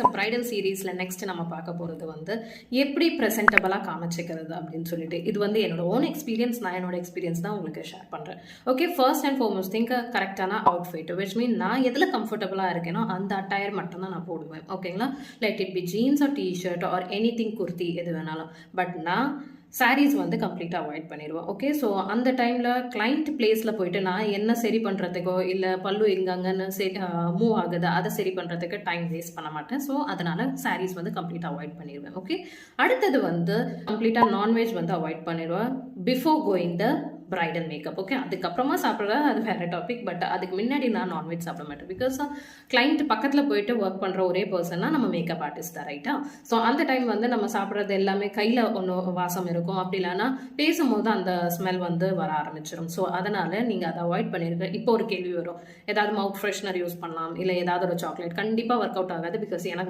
Bridal சீரீஸில் next நம்ம பார்க்க போகிறது வந்து எப்படி ப்ரெசென்டபிளாக காமிச்சிக்கிறது அப்படின்னு சொல்லிட்டு இது வந்து என்னோட ஓன் எக்ஸ்பீரியன்ஸ். நான் என்னோட எக்ஸ்பீரியன்ஸ் தான் உங்களுக்கு ஷேர் பண்ணுறேன். Okay, first and foremost think கரெக்டான அவுட்ஃபிட், விச் மீன் நான் எதில் கம்ஃபர்டபுளாக இருக்கேனோ அந்த அட்டையர் மட்டும் தான் நான் போடுவேன். ஓகேங்களா, let it be jeans or T-shirt or anything, kurti, எது வேணாலும். பட் நான் சாரீஸ் வந்து கம்ப்ளீட்டாக அவாய்ட் பண்ணிடுவேன். ஓகே, ஸோ அந்த டைமில் கிளைண்ட் பிளேஸில் போயிட்டு நான் என்ன சரி பண்ணுறதுக்கோ இல்லை பல்லு எங்கன்னு மூவ் ஆகுது அதை சரி பண்ணுறதுக்கு டைம் வேஸ்ட் பண்ண மாட்டேன். ஸோ அதனால் சாரீஸ் வந்து கம்ப்ளீட்டாக அவாய்ட் பண்ணிடுவேன். ஓகே, அடுத்தது வந்து கம்ப்ளீட்டாக நான்வெஜ் வந்து அவாய்ட் பண்ணிடுவேன் பிஃபோர் கோயிங் த பிரைடல் மேக்கப். ஓகே, அதுக்கப்புறமா சாப்பிட்றது அது வேறு டாபிக். பட் அதுக்கு முன்னாடி நான் நான்வெஜ் சாப்பிட மாட்டேன். பிகாஸ் கிளைண்ட் பக்கத்தில் போயிட்டு ஒர்க் பண்ணுற ஒரே பர்சன்னா நம்ம மேக்கப் ஆர்டிஸ்ட் தான், ரைட்டா? ஸோ அந்த டைம் வந்து நம்ம சாப்பிட்றது எல்லாமே கையில் ஒன்று வாசம் இருக்கும், அப்படி இல்லைன்னா பேசும்போது அந்த ஸ்மெல் வந்து வர ஆரம்பிச்சிடும். ஸோ அதனால் நீங்கள் அதை அவாய்ட் பண்ணிடுங்க. இப்போ ஒரு கேள்வி வரும், ஏதாவது மவுத் ஃப்ரெஷ்னர் யூஸ் பண்ணலாம் இல்லை ஏதாவது ஒரு சாக்லேட். கண்டிப்பாக ஒர்க் அவுட் ஆகாது. பிகாஸ் எனக்கு